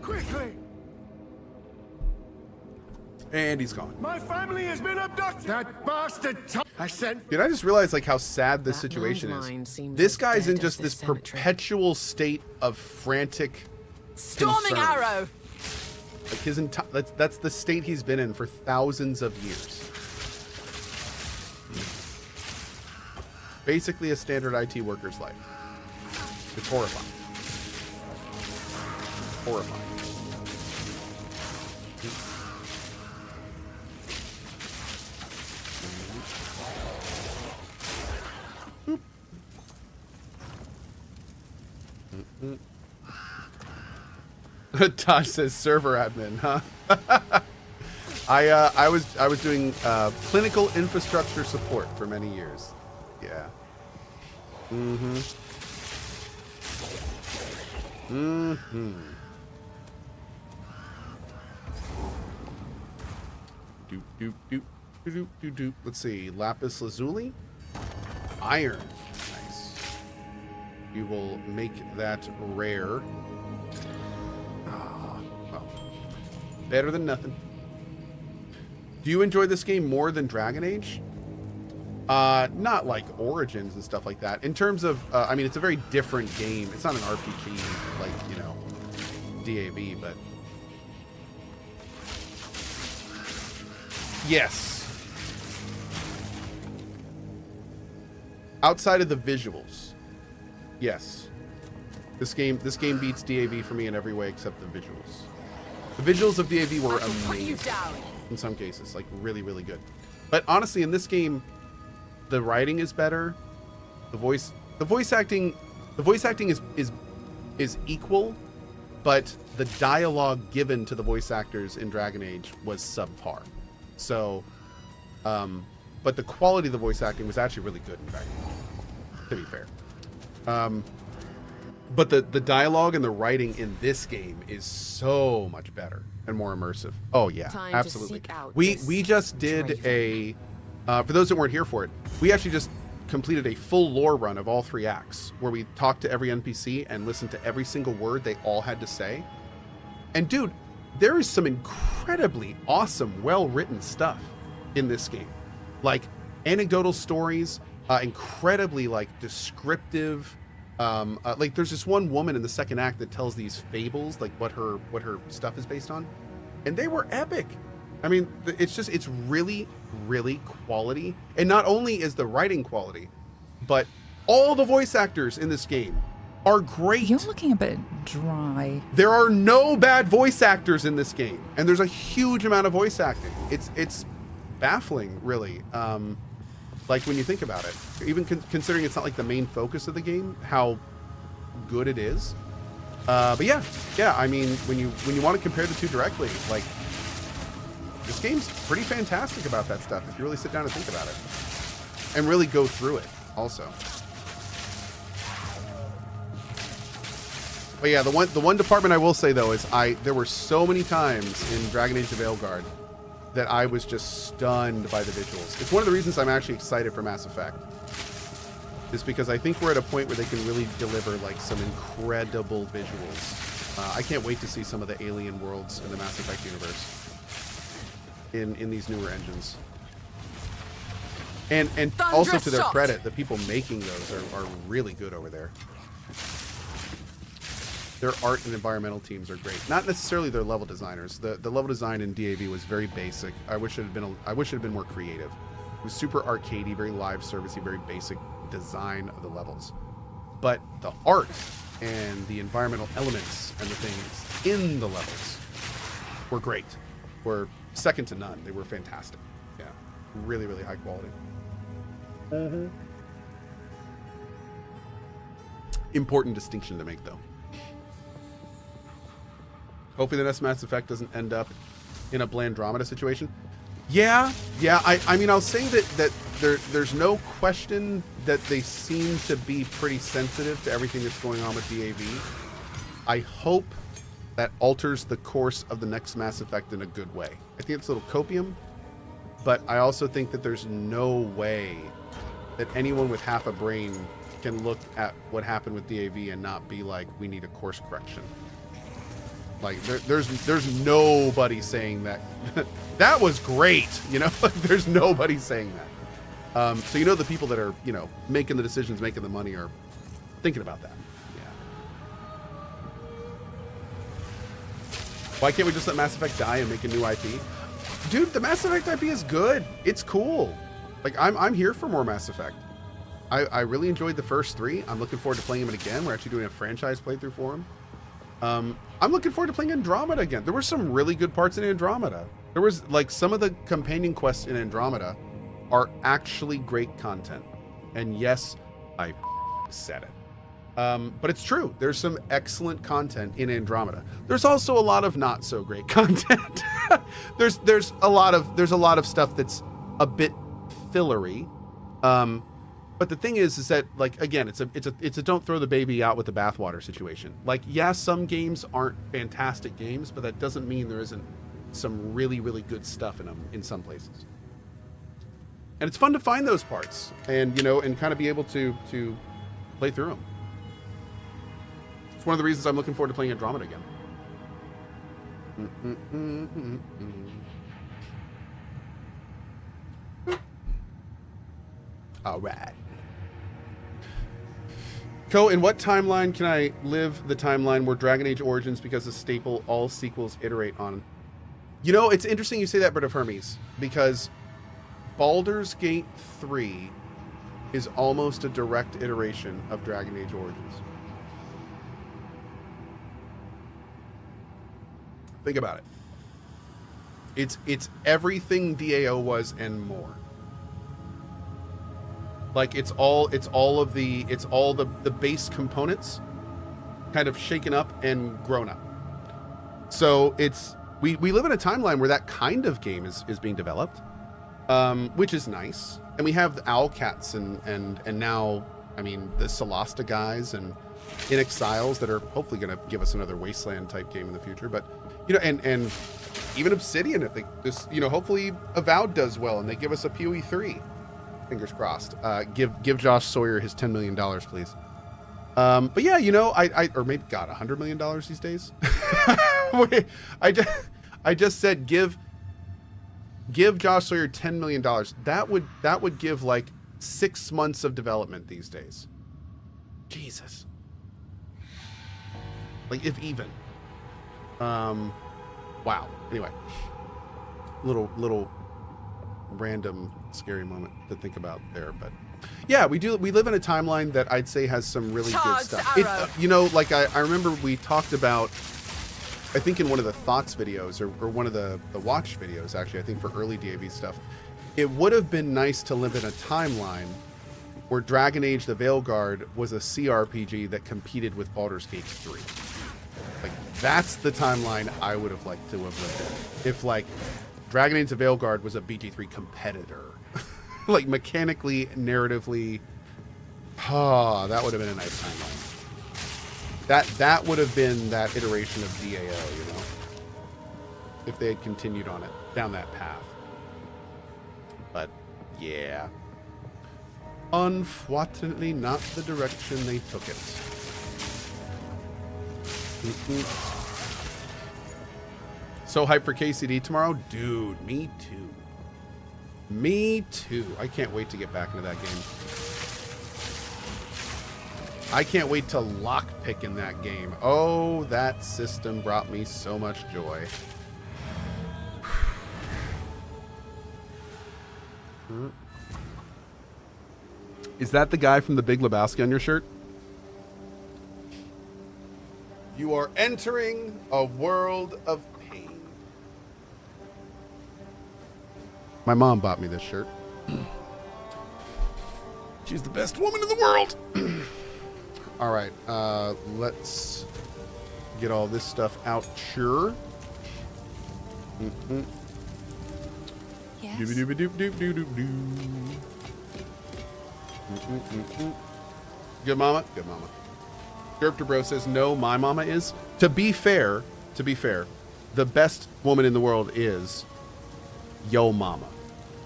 Quickly! And he's gone. My family has been abducted! That bastard I sent... Dude, I just realized like how sad this situation is. This guy's in just this perpetual state of frantic Storming concern. arrow! Like his entire that's the state he's been in for thousands of years. Basically a standard IT worker's life. It's horrifying. Horrifying. Tosh says server admin, huh? I was doing clinical infrastructure support for many years. Yeah. Doop. Let's see. Lapis lazuli. Iron. Nice. We will make that rare. Well, better than nothing. Do you enjoy this game more than Dragon Age? Not like Origins and stuff like that. In terms of, I mean, it's a very different game. It's not an RPG like, you know, DAV, but... Yes. Outside of the visuals. Yes. This game beats DAV for me in every way except the visuals. The visuals of DAV were amazing. In some cases, like really, really good. But honestly, in this game, the writing is better. The voice acting is equal, but the dialogue given to the voice actors in Dragon Age was subpar. So, but the quality of the voice acting was actually really good in Dragon Age, to be fair. But the dialogue and the writing in this game is so much better and more immersive. Oh yeah, absolutely. We just did a, for those that weren't here for it, we actually just completed a full lore run of all 3 acts where we talked to every NPC and listened to every single word they all had to say. And dude, there is some incredibly awesome, well-written stuff in this game. Like anecdotal stories, incredibly like descriptive. Like there's this one woman in the 2nd act that tells these fables, like what her stuff is based on, and they were epic. I mean, it's really, really quality. And not only is the writing quality, but all the voice actors in this game are great. You're looking a bit dry. There are no bad voice actors in this game, and there's a huge amount of voice acting. It's baffling, really. Like when you think about it, even considering it's not like the main focus of the game, how good it is. But yeah. I mean, when you want to compare the two directly, like this game's pretty fantastic about that stuff if you really sit down and think about it, and really go through it. Also, but yeah, the one department I will say though is there were so many times in Dragon Age of Veilguard that I was just stunned by the visuals. It's one of the reasons I'm actually excited for Mass Effect. Is because I think we're at a point where they can really deliver like some incredible visuals. I can't wait to see some of the alien worlds in the Mass Effect universe in these newer engines. And also to their credit, the people making those are really good over there. Their art and environmental teams are great. Not necessarily their level designers. The level design in DAV was very basic. I wish it had been more creative. It was super arcadey, very live servicey, very basic design of the levels. But the art and the environmental elements and the things in the levels were great. Were second to none. They were fantastic. Yeah, really, really high quality. Important distinction to make, though. Hopefully the next Mass Effect doesn't end up in a Blandromeda situation. Yeah. I mean, I'll say that there's no question that they seem to be pretty sensitive to everything that's going on with DAV. I hope that alters the course of the next Mass Effect in a good way. I think it's a little copium, but I also think that there's no way that anyone with half a brain can look at what happened with DAV and not be like, we need a course correction. Like there's nobody saying that that was great, you know. There's nobody saying that. So you know the people that are, you know, making the decisions, making the money are thinking about that. Yeah. Why can't we just let Mass Effect die and make a new IP? Dude, the Mass Effect IP is good. It's cool. Like I'm here for more Mass Effect. I really enjoyed the first 3. I'm looking forward to playing them again. We're actually doing a franchise playthrough for them. I'm looking forward to playing Andromeda again. There were some really good parts in Andromeda. There was like some of the companion quests in Andromeda are actually great content. And yes, I said it. But it's true. There's some excellent content in Andromeda. There's also a lot of not so great content. there's a lot of stuff that's a bit fillery. But the thing is that, like, again, it's a don't throw the baby out with the bathwater situation. Like, yeah, some games aren't fantastic games, but that doesn't mean there isn't some really, really good stuff in them in some places. And it's fun to find those parts and, you know, and kind of be able to play through them. It's one of the reasons I'm looking forward to playing Andromeda again. All right. Cohh, in what timeline can I live the timeline where Dragon Age Origins becomes a staple all sequels iterate on? You know, it's interesting you say that, Bird of Hermes, because Baldur's Gate 3 is almost a direct iteration of Dragon Age Origins. Think about it. It's everything DAO was and more. Like it's all the base components kind of shaken up and grown up. So we live in a timeline where that kind of game is being developed, which is nice. And we have the Owlcats and now, I mean, the Solasta guys and in Exiles that are hopefully going to give us another Wasteland type game in the future. But, you know, and even Obsidian, if they just, you know, hopefully Avowed does well and they give us a PoE 3. Fingers crossed. Give Josh Sawyer his $10 million, please. But yeah, you know, or maybe God, $100 million these days. Wait, I just said give Josh Sawyer $10 million. That would give like 6 months of development these days. Jesus. Like if even. Wow. Anyway, little random scary moment to think about there, but yeah, we live in a timeline that I'd say has some really good stuff. You know, like I remember we talked about, I think in one of the thoughts videos or one of the watch videos, actually, I think for early DAV stuff, it would have been nice to live in a timeline where Dragon Age the Veilguard was a CRPG that competed with Baldur's Gate 3. Like that's the timeline I would have liked to have lived in. If like Dragon Age the Veilguard was a BG3 competitor. Like mechanically, narratively, that would have been a nice timeline. That would have been that iteration of DAO, you know, if they had continued on it down that path. But yeah, unfortunately, not the direction they took it. So hyped for KCD tomorrow, dude. Me too. Me too. I can't wait to get back into that game. I can't wait to lockpick in that game. Oh, that system brought me so much joy. Is that the guy from The Big Lebowski on your shirt? You are entering a world of pain. My mom bought me this shirt. She's the best woman in the world. All right, let's get all this stuff out. Sure. Yes. Good mama. Good mama. Derpter Bro says no. My mama is. To be fair, the best woman in the world is Yo Mama,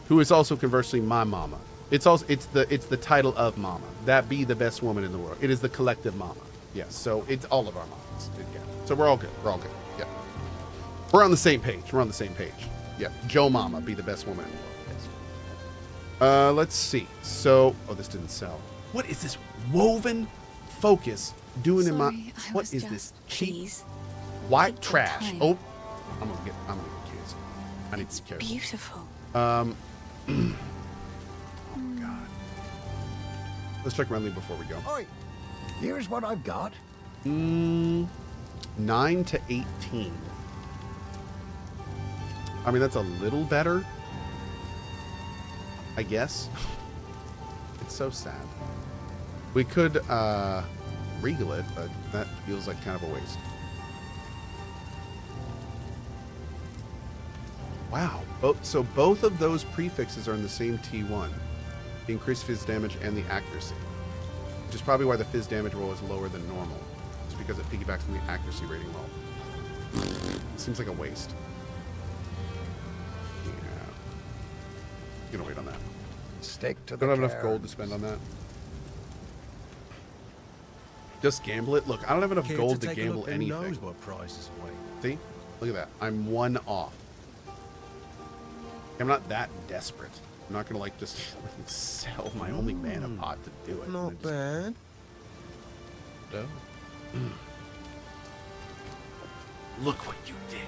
who is also conversely my mama. It's also it's the title of mama. That be the best woman in the world. It is the collective mama. Yes. So it's all of our mamas. Yeah. So we're all good. We're all good. Yeah. We're on the same page. We're on the same page. Yeah. Joe Mama be the best woman in the world. Yes. Let's see. So this didn't sell. What is this woven focus doing in my? What is this cheap white trash? Oh, I'm gonna get kids. I need to be careful. Beautiful. Oh God. Let's check Renly before we go. Oi, here's what I've got. 9 to 18. I mean, that's a little better, I guess. It's so sad. We could regal it, but that feels like kind of a waste. Wow. So both of those prefixes are in the same T1. The increased fizz damage and the accuracy. Which is probably why the fizz damage roll is lower than normal. It's because it piggybacks on the accuracy rating roll. Seems like a waste. Yeah. I'm gonna wait on that. Stick to the Don't have enough cards. gold to spend on that. Just gamble it. Look, I don't have enough gold to gamble anything. Knows what price is away. See? Look at that. I'm 1 off. I'm not that desperate. I'm not gonna like just sell my only mana pot to do it. Not bad. No. Look what you did.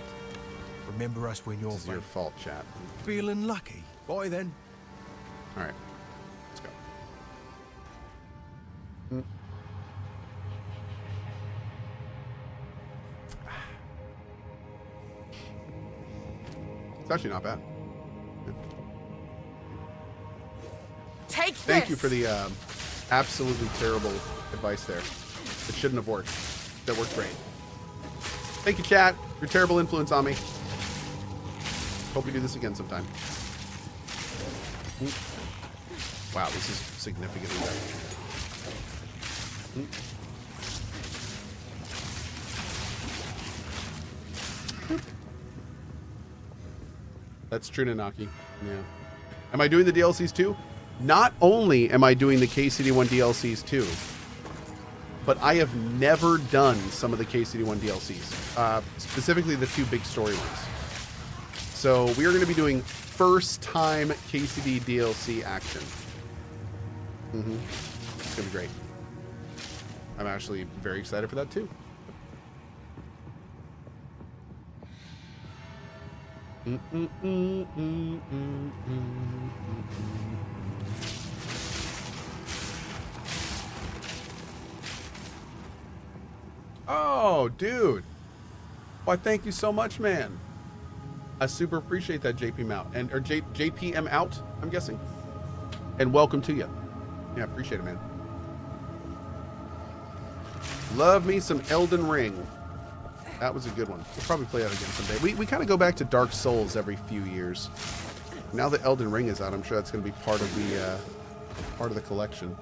Remember us when you're It's your fault, chat. feeling lucky. Bye then. All right, let's go. It's actually not bad. Take Thank you for the absolutely terrible advice there. It shouldn't have worked. That worked great. Thank you, chat. Your terrible influence on me. Hope we do this again sometime. Wow, this is significantly better. That's true, Nanaki. Yeah. Am I doing the DLCs too? Not only am I doing the KCD1 DLCs too, but I have never done some of the KCD1 DLCs, specifically the 2 big story ones. So we are going to be doing first time KCD DLC action. It's going to be great. I'm actually very excited for that too. Oh, dude. Why, thank you so much, man. I super appreciate that, JP Mount. Or JPM out, I'm guessing. And welcome to you. Yeah, appreciate it, man. Love me some Elden Ring. That was a good one. We'll probably play that again someday. We kind of go back to Dark Souls every few years. Now that Elden Ring is out, I'm sure that's going to be part of the collection.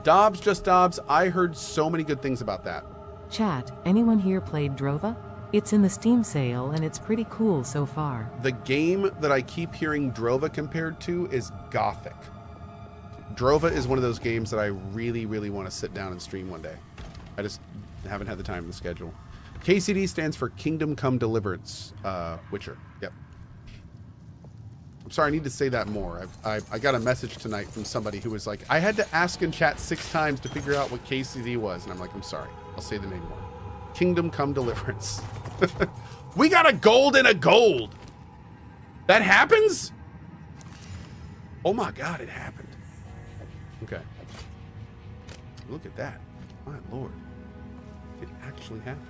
Dobbs, just Dobbs. I heard so many good things about that. Chat, anyone here played Drova? It's in the Steam sale and it's pretty cool so far. The game that I keep hearing Drova compared to is Gothic. Drova is one of those games that I really, really want to sit down and stream one day. I just haven't had the time in the schedule. KCD stands for Kingdom Come Deliverance, Witcher. Yep. I'm sorry, I need to say that more. I got a message tonight from somebody who was like, I had to ask in chat 6 times to figure out what KCD was. And I'm like, I'm sorry. I'll say the name more. Kingdom Come Deliverance. We got a gold and a gold. That happens? Oh my God, it happened. Okay. Look at that. My Lord. It actually happened.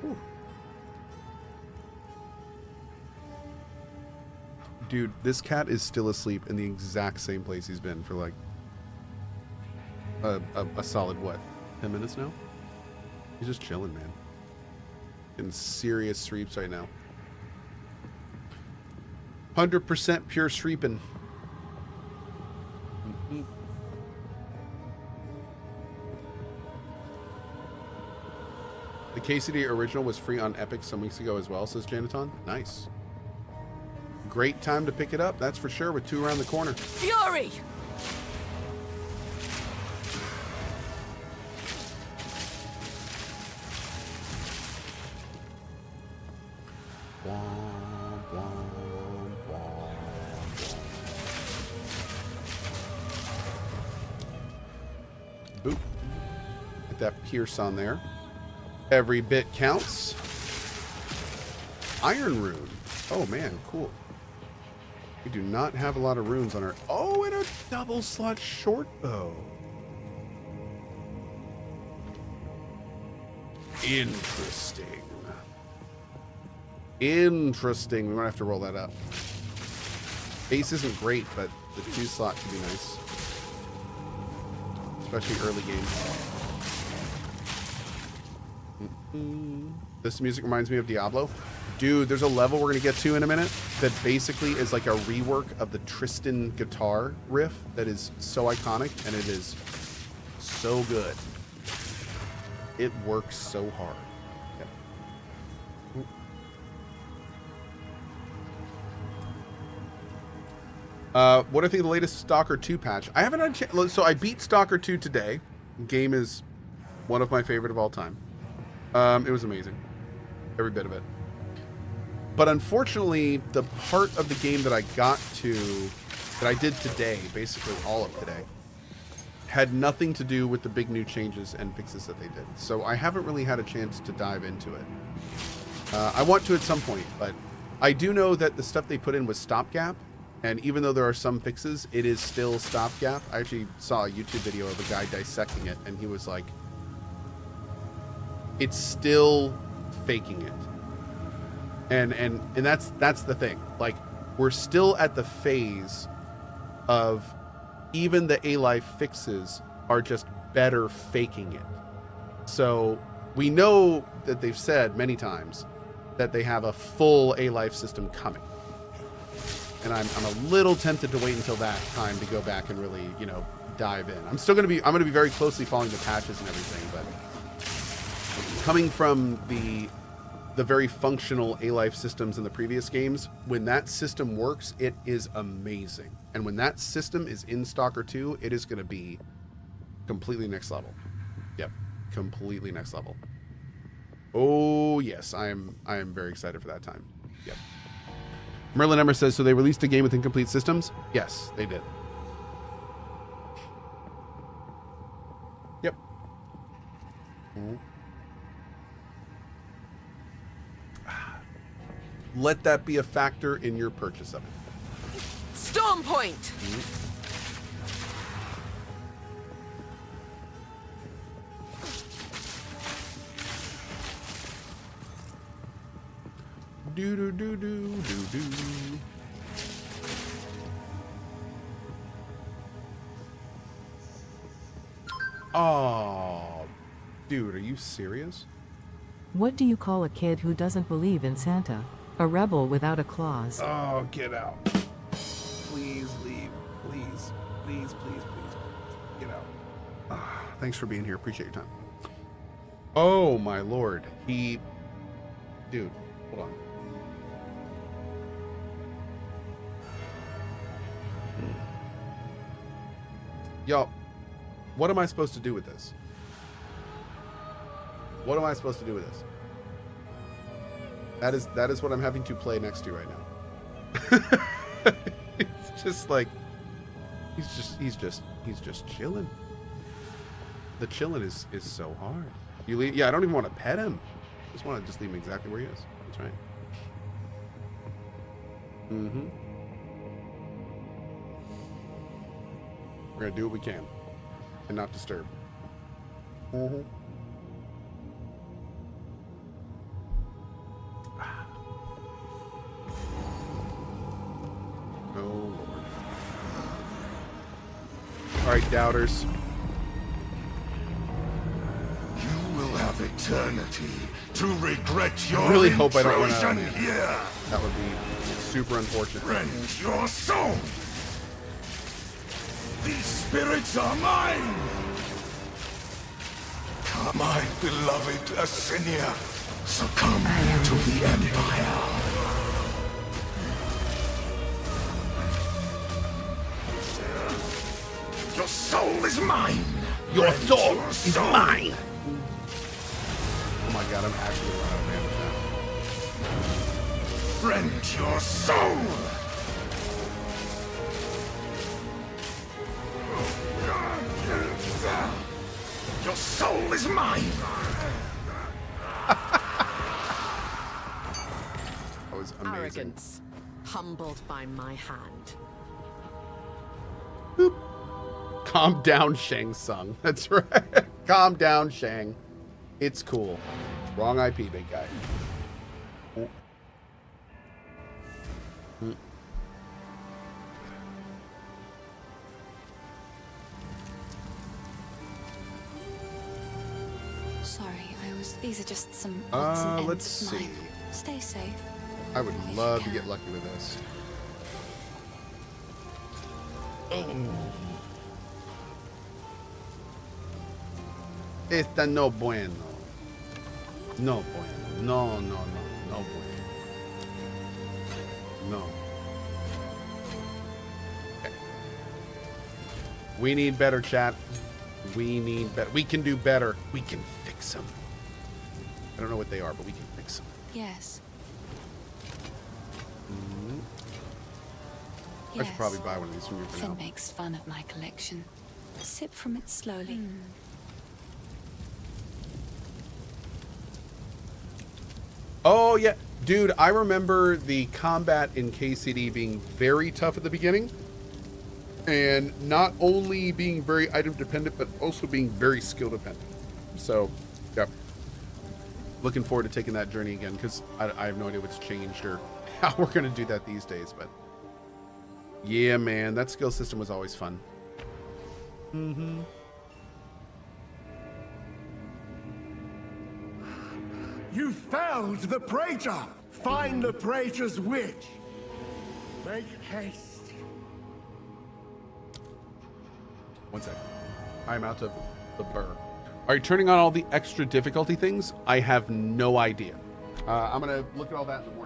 Whew. Dude, this cat is still asleep in the exact same place he's been for like a solid, what, 10 minutes now? He's just chilling, man. In serious sleeps right now. 100% pure sleeping. The KCD original was free on Epic some weeks ago as well, says Janaton. Nice. great time to pick it up, that's for sure, with 2 around the corner. Fury! Boop. Get that pierce on there. Every bit counts. Iron rune. Oh man, cool. We do not have a lot of runes on our... Oh, and a double slot short bow. Interesting. Interesting. We might have to roll that up. Base isn't great, but the 2 slot could be nice. Especially early game. This music reminds me of Diablo. Dude, there's a level we're going to get to in a minute that basically is like a rework of the Tristan guitar riff that is so iconic, and it is so good. It works so hard. Yep. What do I think of the latest Stalker 2 patch? I haven't had a chance. So I beat Stalker 2 today. Game is one of my favorite of all time. It was amazing. Every bit of it. But unfortunately, the part of the game that I got to, that I did today, basically all of today, had nothing to do with the big new changes and fixes that they did. So I haven't really had a chance to dive into it. I want to at some point, but I do know that the stuff they put in was stopgap. And even though there are some fixes, it is still stopgap. I actually saw a YouTube video of a guy dissecting it, and he was like, it's still faking it. And that's the thing. Like, we're still at the phase of even the A-Life fixes are just better faking it. So we know that they've said many times that they have a full A-Life system coming. And I'm a little tempted to wait until that time to go back and really, you know, dive in. I'm going to be very closely following the patches and everything, but coming from the very functional A-Life systems in the previous games, when that system works, it is amazing. And when that system is in Stalker 2, it is going to be completely next level. Yep, completely next level. Oh yes, I am very excited for that time. Yep. Merlin Emmer says, so they released a game with incomplete systems? Yes, they did. Yep. Let that be a factor in your purchase of it. Storm Point! Do do do do do do. Oh, dude, are you serious? What do you call a kid who doesn't believe in Santa? A rebel without a clause. Oh, get out. Please leave. Please. Please, please, please. Get out. Thanks for being here. Appreciate your time. Oh, my lord. Dude, hold on. Yo, what am I supposed to do with this? What am I supposed to do with this? That is what I'm having to play next to right now. It's just like he's just chilling. The chilling is so hard. You leave, yeah, I don't even want to pet him. I just want to just leave him exactly where he is. That's right. Mm-hmm. We're gonna do what we can and not disturb. Mm-hmm. Oh Lord. All right, doubters. You will have eternity to regret your I really hope I don't run out of intrusion mana. here. That would be super unfortunate. Rend your soul. These spirits are mine. My beloved Asinia, succumb to the Empire. Your soul is mine. Your Rend soul your is soul. mine. Oh my god, I'm actually running out of damage now. Rend your soul. Your soul is mine. That was amazing. Arrogance. Humbled by my hand. Calm down, Shang Tsung. That's right. Calm down, Shang. It's cool. Wrong IP, big guy. Oh. Sorry, these are just some odds and ends Let's of see. mine. Stay safe. I would If you love to can. get lucky with this. Esta no bueno. No bueno. No, no, no. No bueno. No. Okay. We need better, chat. We need better. We can do better. We can fix them. I don't know what they are, but we can fix them. Yes. I should probably buy one of these from you for Finn now. makes fun of my collection. Sip from it slowly. Oh, yeah. Dude, I remember the combat in KCD being very tough at the beginning. And not only being very item dependent, but also being very skill dependent. So, yeah. Looking forward to taking that journey again, because I have no idea what's changed or how we're going to do that these days. But yeah, man, that skill system was always fun. Mm-hmm. You felled the Praetor! Find the Praetor's witch! Make haste! One second. I'm out of the burr. Are you turning on all the extra difficulty things? I have no idea. I'm going to look at all that in the morning.